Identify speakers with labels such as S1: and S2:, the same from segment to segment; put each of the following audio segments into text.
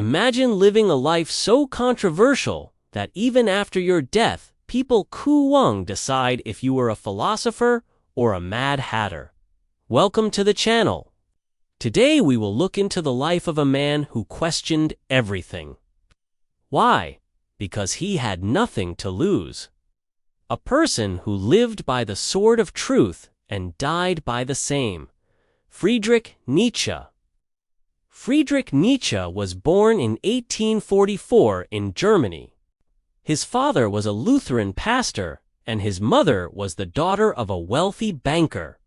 S1: Imagine living a life so controversial that even after your death, people decide if you were a philosopher or a mad hatter. Welcome to the channel. Today we will look into the life of a man who questioned everything. Why? Because he had nothing to lose. A person who lived by the sword of truth and died by the same. Friedrich Nietzsche. Friedrich Nietzsche was born in 1844 in Germany. His father was a Lutheran pastor, and his mother was the daughter of a wealthy banker.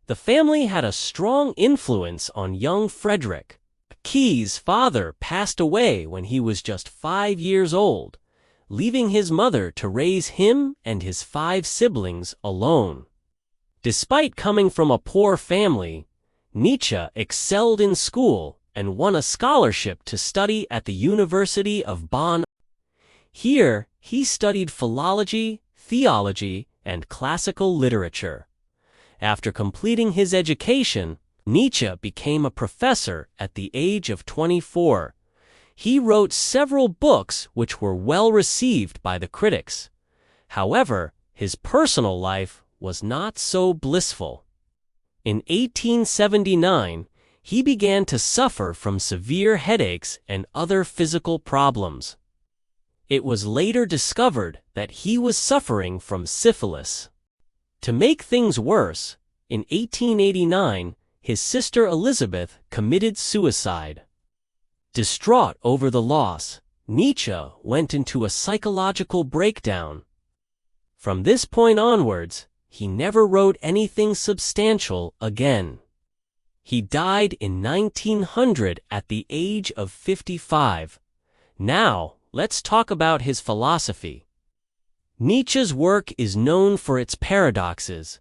S1: The family had a strong influence on young Friedrich. Key's father passed away when he was just 5 years old, leaving his mother to raise him and his 5 siblings alone. Despite coming from a poor family, Nietzsche excelled in school and won a scholarship to study at the University of Bonn. Here, he studied philology, theology, and classical literature. After completing his education, Nietzsche became a professor at the age of 24. He wrote several books which were well received by the critics. However, his personal life was not so blissful. In 1879, he began to suffer from severe headaches and other physical problems. It was later discovered that he was suffering from syphilis. To make things worse, in 1889, his sister Elizabeth committed suicide. Distraught over the loss, Nietzsche went into a psychological breakdown. From this point onwards, he never wrote anything substantial again. He died in 1900 at the age of 55. Now, let's talk about his philosophy. Nietzsche's work is known for its paradoxes,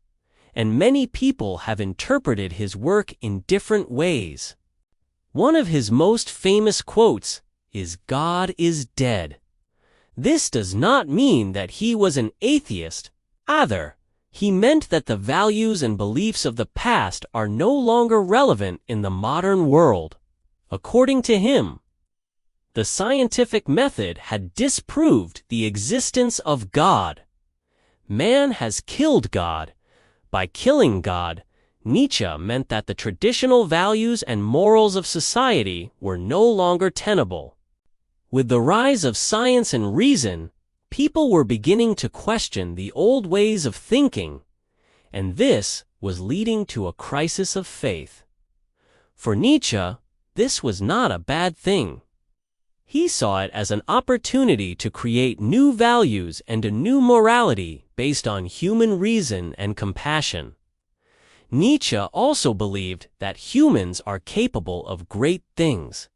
S1: and many people have interpreted his work in different ways. One of his most famous quotes is "God is dead." This does not mean that he was an atheist, either. He meant that the values and beliefs of the past are no longer relevant in the modern world. According to him, the scientific method had disproved the existence of God. Man has killed God. By killing God, Nietzsche meant that the traditional values and morals of society were no longer tenable. With the rise of science and reason, people were beginning to question the old ways of thinking, and this was leading to a crisis of faith. For Nietzsche, this was not a bad thing. He saw it as an opportunity to create new values and a new morality based on human reason and compassion. Nietzsche also believed that humans are capable of great things.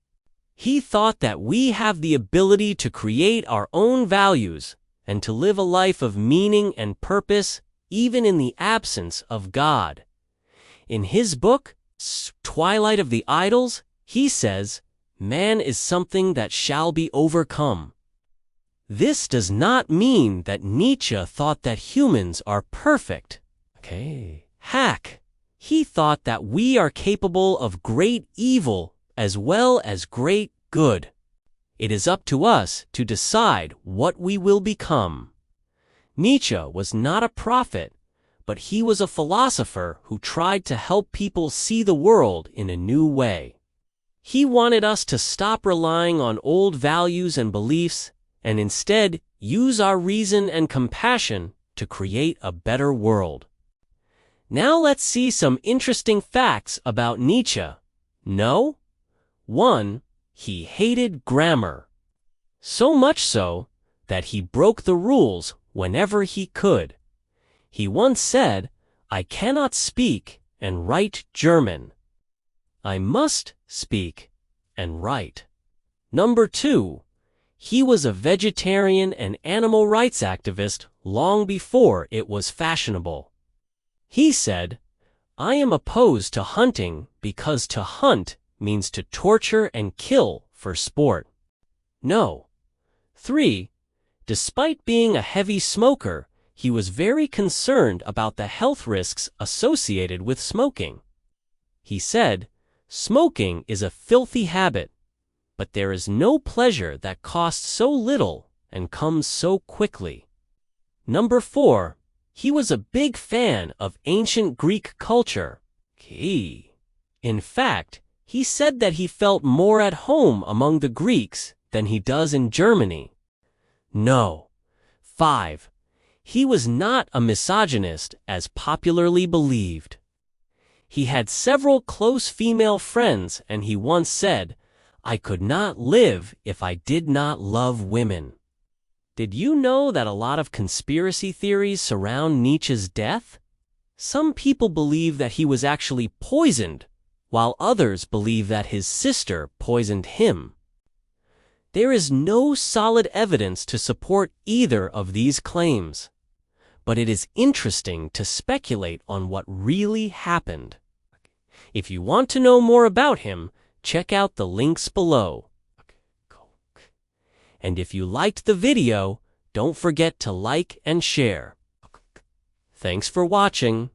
S1: He thought that we have the ability to create our own values and to live a life of meaning and purpose even in the absence of God. In his book, Twilight of the Idols, he says, "Man is something that shall be overcome." This does not mean that Nietzsche thought that humans are perfect. He thought that we are capable of great evil as well as great good. It is up to us to decide what we will become. Nietzsche was not a prophet, but he was a philosopher who tried to help people see the world in a new way. He wanted us to stop relying on old values and beliefs and instead use our reason and compassion to create a better world. Now let's see some interesting facts about Nietzsche. No? 1. He hated grammar. So much so that he broke the rules whenever he could. He once said, "I cannot speak and write German. I must speak and write." Number 2. He was a vegetarian and animal rights activist long before it was fashionable. He said, "I am opposed to hunting because to hunt means to torture and kill for sport." No. 3. Despite being a heavy smoker, he was very concerned about the health risks associated with smoking. He said, "Smoking is a filthy habit. but there is no pleasure that costs so little and comes so quickly. Number 4. He was a big fan of ancient Greek culture. In fact, he said that he felt more at home among the Greeks than he does in Germany. No. 5. He was not a misogynist as popularly believed. He had several close female friends, and he once said, "I could not live if I did not love women." Did you know that a lot of conspiracy theories surround Nietzsche's death? Some people believe that he was actually poisoned, while others believe that his sister poisoned him. There is no solid evidence to support either of these claims, but it is interesting to speculate on what really happened. If you want to know more about him, check out the links below. And if you liked the video, don't forget to like and share. Thanks for watching.